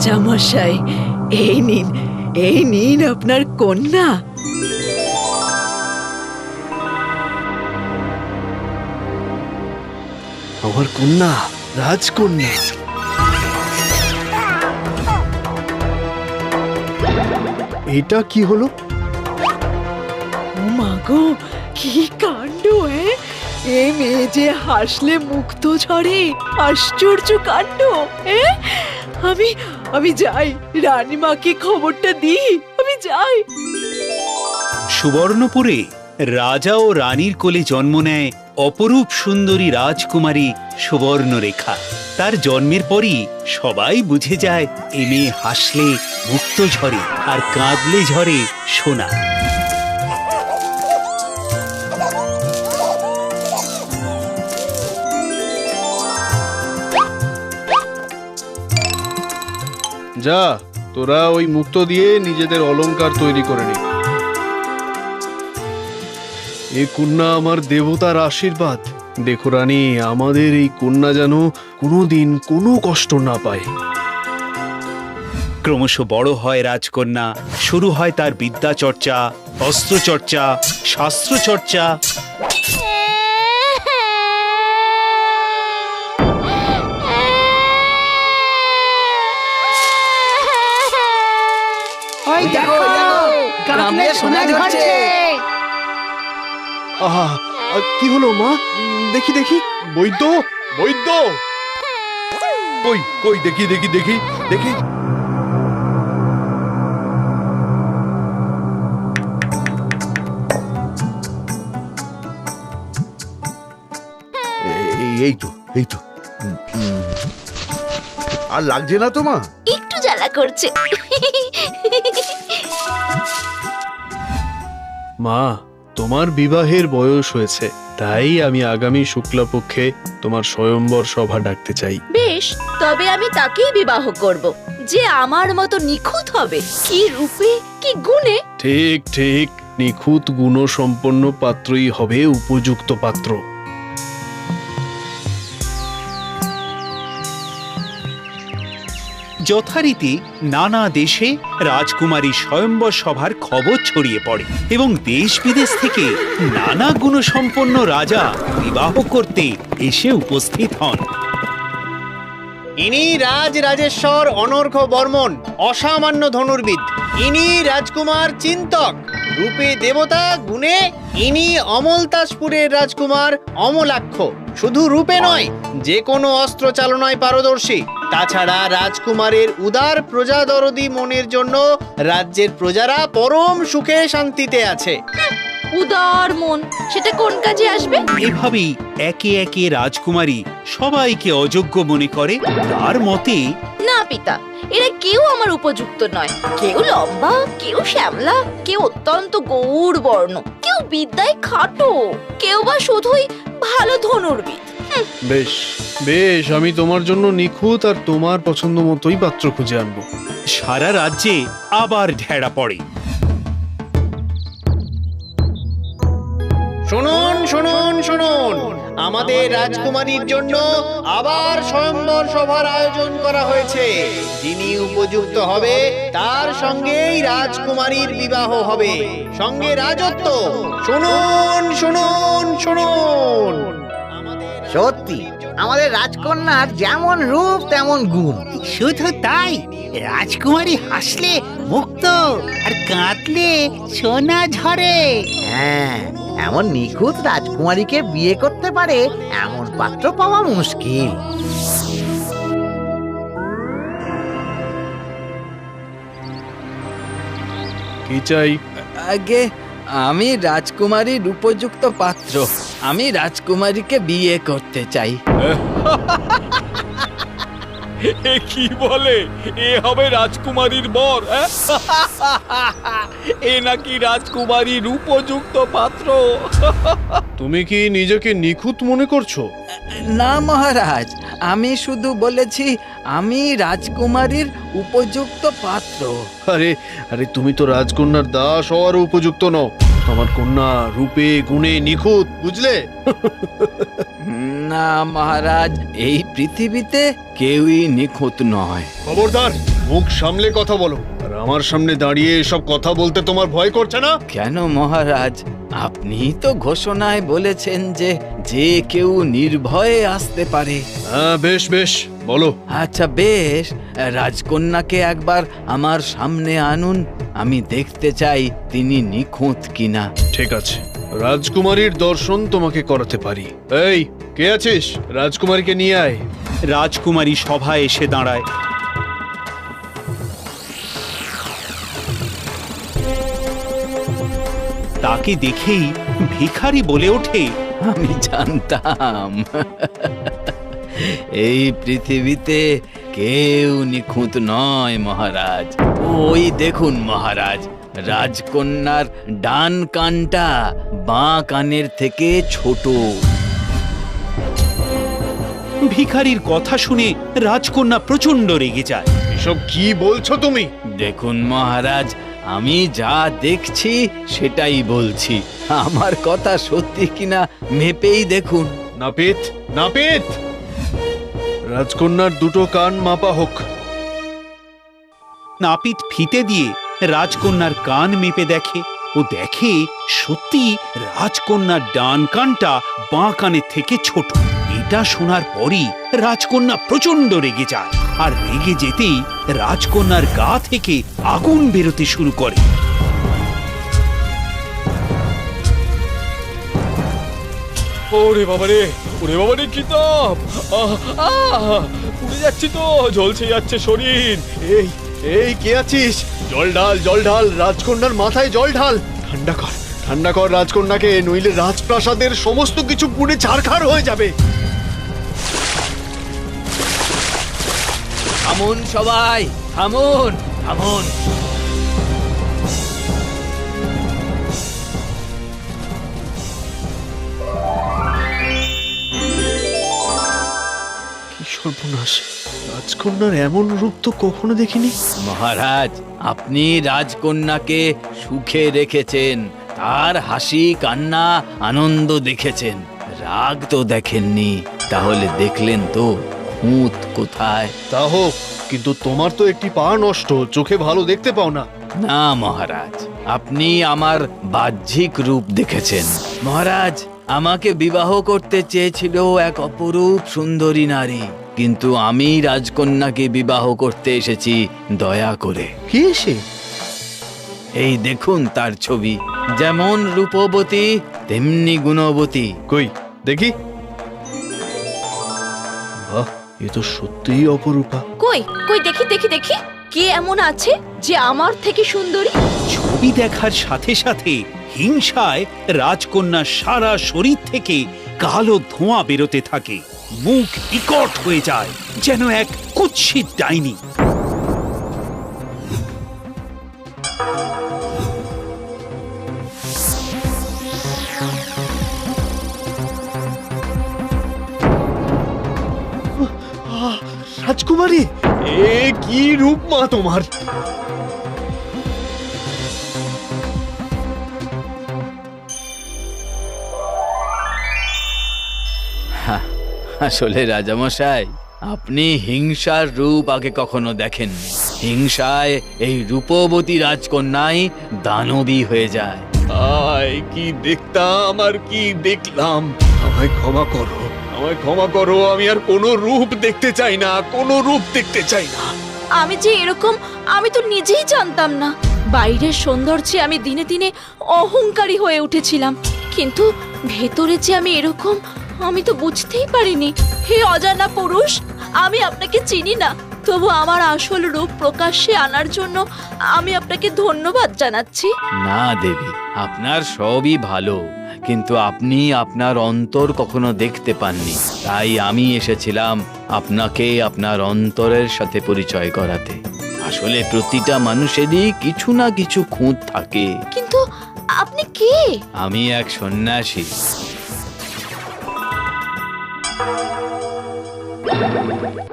রাজামশাই, এই নিন আপনার কন্যা। আমার কন্যা, রাজকন্যা। এটা কি হলো? ও মা গো, কি কাণ্ড! এ মেয়ে যে হাসলে মুক্ত ঝরে, আশ্চর্য কাণ্ড! আমি যাই, রানীমাকে খবরটা দিই, আমি যাই। সুবর্ণপুরে রাজা ও রানীর কোলে জন্ম নেয় অপরূপ সুন্দরী রাজকুমারী সুবর্ণরেখা। তার জন্মের পরই সবাই বুঝে যায় এ মেয়ে হাসলে মুক্ত ঝরে আর কাঁদলে ঝরে সোনা। যা, তোরা ওই মুক্তো দিয়ে নিজেদের অলংকার তৈরি করে নি। এই কন্যা আমার দেবতার আশীর্বাদ। দেখো রানী, আমাদের এই কন্যা যেন কোনোদিন কোনো কষ্ট না পায়। ক্রমশ বড় হয় রাজকন্যা, শুরু হয় তার বিদ্যা চর্চা, অস্ত্র চর্চা, শাস্ত্র চর্চা। আহা, কি হলো মা? দেখি দেখি। বৈদ্য, বৈদ্য! কই কই, দেখি দেখি দেখি দেখি। এই তো এই তো। আর লাগছে না তো মা? একটু জ্বালা করছে। মা, তোমার বিবাহের বয়স হয়েছে, তাই আমি আগামী শুক্লাপক্ষে তোমার স্বয়ম্বর সভা ডাকতে চাই। বেশ, তবে আমি তাকেই বিবাহ করব, যে আমার মতো নিখুঁত হবে। কি রূপে, কি গুণে! ঠিক ঠিক, নিখুঁত গুণসম্পন্ন পাত্রই হবে উপযুক্ত পাত্র। যথারীতি নানা দেশে রাজকুমারী স্বয়ম্বর সভার খবর ছড়িয়ে পড়ে এবং দেশ বিদেশ থেকে নানা গুণসম্পন্ন রাজা বিবাহ করতে এসে উপস্থিত হন। ইনি রাজরাজেশ্বর অনর্ঘ্য বর্মন, অসামান্য ধনুর্বিদ। ইনি রাজকুমার চিন্তক, রূপে দেবতা, গুণে ইনি অমলতাসপুরের রাজকুমার অমলাক্ষ। শুধু রূপে নয়, যে কোনো অস্ত্র চালনায় পারদর্শী। তাছাড়া রাজকুমারের উদার প্রজাদরদি মনের জন্য রাজ্যের প্রজারা পরম সুখে শান্তিতে আছে। উদার মন, সেটা কোন কাজে আসবে? এভাবেই একে একে রাজকুমারী সবাইকে অযোগ্য মনে করে। তার মতে, না পিতা, এরা কেউ আমার উপযুক্ত নয়। কেউ লম্বা, কেউ শ্যামলা, কেউ অত্যন্ত গৌর বর্ণ, কেউ বিদ্যায় খাটো, কেউ বা শুধুই ভালো ধনুর্বিদ। বেশ বেশ, আমি তোমার জন্য নিখুঁত আর তোমার পছন্দ মতোই পাত্র খুঁজে আনবো। সারা রাজ্যে আবার ঢেড়া পড়ে। শুনুন শুনুন শুনুন, আমাদের রাজকুমারীর জন্য আবার স্বয়ম্বর সভার আয়োজন করা হয়েছে। যিনি উপযুক্ত হবে তার সঙ্গেই রাজকুমারীর বিবাহ হবে, সঙ্গে রাজত্ব। শুনুন শুনুন শুনুন। সত্যি আমাদের রাজকন্যার যেমন রূপ তেমন গুণ। শুধু তাই, রাজকুমারী হাসলে মুক্ত আর কাঁদলে সোনা ঝরে। হ্যাঁ, এমন নিখুঁত রাজকুমারীকে বিয়ে করতে পারে এমন পাত্র পাওয়া মুশকিল। কি চাই? আগে আমি রাজকুমারীর উপযুক্ত পাত্র। আমি রাজকুমারীকে বিয়ে করতে চাই। কি বলে? এ হবে রাজকুমারীর বর? এ নাকি রাজকুমারীর উপযুক্ত পাত্র? তুমি কি নিজেকে নিখুঁত মনে করছো? না মহারাজ, আমি শুধু বলেছি আমি রাজকুমারীর উপযুক্ত পাত্র। আরে আরে, তুমি তো রাজকন্যার দাস হওয়ার উপযুক্ত নও। আমার কন্যা রূপে গুণে নিখুঁত, বুঝলে? না মহারাজ, এই পৃথিবীতে কেউই নিখুঁত নয়। খবরদার, মুখ সামলে কথা বলো। আর আমার সামনে দাঁড়িয়ে এসব কথা বলতে তোমার ভয় করছে না? কেন মহারাজ, আপনি তো ঘোষণায় বলেছেন যে যে কেউ নির্ভয়ে আসতে পারে। হ্যাঁ, বেশ বেশ, বলো। আচ্ছা বেশ, রাজকন্যাকে একবার আমার সামনে আনুন, আমি দেখতে চাই তিনি নিখুঁত কিনা। ঠিক আছে, রাজকুমারীর দর্শন তোমাকে করাতে পারি। এই, কে আছিস? রাজকুমারীকে নিয়ে আয়। রাজকুমারী সভায় এসে দাঁড়ায়। তাকে দেখেই ভিখারি বলে ওঠে, আমি জানতাম এই পৃথিবীতে কেউ নিখুঁত নয় মহারাজ। ওই দেখুন মহারাজ, রাজকন্যার ডান কানটা বাঁ কানের থেকে ছোট। ভিখারির কথা শুনে রাজকন্যা প্রচন্ড রেগে যায়। এসব কি বলছো তুমি? দেখুন মহারাজ, আমি যা দেখছি সেটাই বলছি। আমার কথা সত্যি কিনা মেপেই দেখুন। নাপিত, নাপিত, রাজকন্যার দুটো কান মাপা হোক। নাপিত ফিতে দিয়ে রাজকন্যার কান মেপে দেখে ও দেখে সত্যি রাজকন্যার ডান কানটা বাঁ কানের থেকে ছোট। এটা শোনার পরই রাজকন্যা প্রচন্ড রেগে যায়, আর রেগে যেতেই রাজকন্যার গা থেকে আগুন বেরোতে শুরু করে। ওরে বাবারে, ওরে বাবারে, কি তাপ! পুড়ে যাচ্ছি তো, জ্বলছে যাচ্ছে শরীর। এই এই, কে আছিস? জল ঢাল, জল ঢাল, রাজকন্যার মাথায় জল ঢাল। ঠান্ডা কর, ঠান্ডা কর রাজকন্যাকে, নইলে রাজপ্রাসাদের সমস্ত কিছু পুড়ে ছারখার হয়ে যাবে। থামুন সবাই, থামুন, থামুন। কি সর্বনাশ! রাজকন্যার এমন রূপ তো কখনো দেখিনি। মহারাজ, আপনি রাজকন্যাকে সুখে রেখেছেন, তার হাসি কান্না আনন্দ দেখেছেন, রাগ তো দেখেননি। তাহলে দেখলেন তো খুঁত কোথায়? তা হোক, কিন্তু তোমার তো একটি পা নষ্ট, চোখে ভালো দেখতে পাও না। না মহারাজ, আপনি আমার বাহ্যিক রূপ দেখেছেন। মহারাজ, আমাকে বিবাহ করতে চেয়েছিল এক অপরূপ সুন্দরী নারী, কিন্তু আমি রাজকন্যাকে বিবাহ করতে এসেছি দয়া করে। কে সে? এই দেখুন তার ছবি, যেমন রূপবতী তেমনি গুণবতী। কই দেখি। বাহ, এ তো সত্যিই অপরূপা। কই কই, দেখি দেখি দেখি, কে এমন আছে যে আমার থেকে সুন্দরী? ছবি দেখার সাথে সাথে হিংসায় রাজকন্যার সারা শরীর থেকে কালো ধোঁয়া বেরোতে থাকে, মুখ বিকট হয়ে যায় যেন এক কুৎসিত ডাইনি। রাজকুমারী, এ কি রূপ মা তোমার! আসলে রাজামশাই, আপনি হিংসার রূপ আগে কখনো দেখেননি। হিংসায় এই রূপবতী রাজকন্যাই দানবী হয়ে যায়। আয়, কি দেখতাম আর কি দেখলাম! আমায় ক্ষমা করো, আমায় ক্ষমা করো, আমি আর কোনো রূপ দেখতে চাই না, কোনো রূপ দেখতে চাই না। আমি যে এরকম আমি তো নিজেই জানতাম না। বাইরের সৌন্দর্যে আমি দিনে দিনে অহংকারী হয়ে উঠেছিলাম, কিন্তু ভেতরে যে আমি এরকম আমি তো বুঝতেই পারিনি। হে অজানা পুরুষ, আমি আপনাকে চিনি না, তবু আমার আসল রূপ প্রকাশ্যে আনার জন্য আমি আপনাকে ধন্যবাদ জানাচ্ছি। না দেবী, আপনার সবই ভালো, কিন্তু আপনি আপনার অন্তর কখনো দেখতে পাননি। তাই আমি এসেছিলাম আপনাকে আপনার অন্তরের সাথে পরিচয় করাতে। আসলে প্রতিটা মানুষেরই কিছু না কিছু খুঁত থাকে। কিন্তু আপনি কে? আমি এক সন্ন্যাসী।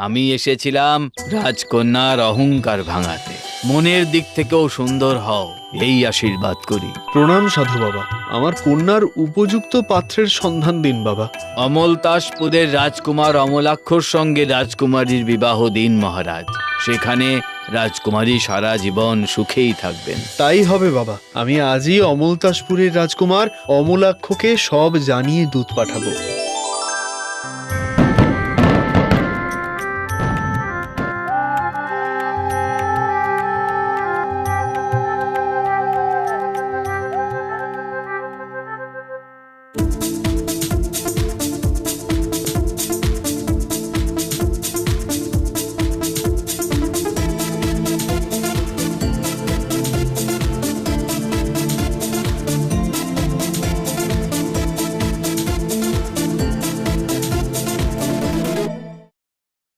আমি এসেছিলাম রাজকন্যার অহংকার ভাঙাতে। মনের দিক থেকেও সুন্দর হও, এই আশীর্বাদ করি। প্রণাম সাধু বাবা, আমার কন্যার উপযুক্ত পাত্রের সন্ধান দিন বাবা। অমলতাসপুরের রাজকুমার অমলাক্ষর সঙ্গে রাজকুমারীর বিবাহ দিন মহারাজ। সেখানে রাজকুমারী সারা জীবন সুখেই থাকবেন। তাই হবে বাবা, আমি আজই অমলতাসপুরের রাজকুমার অমলাক্ষকে সব জানিয়ে দূত পাঠাবো।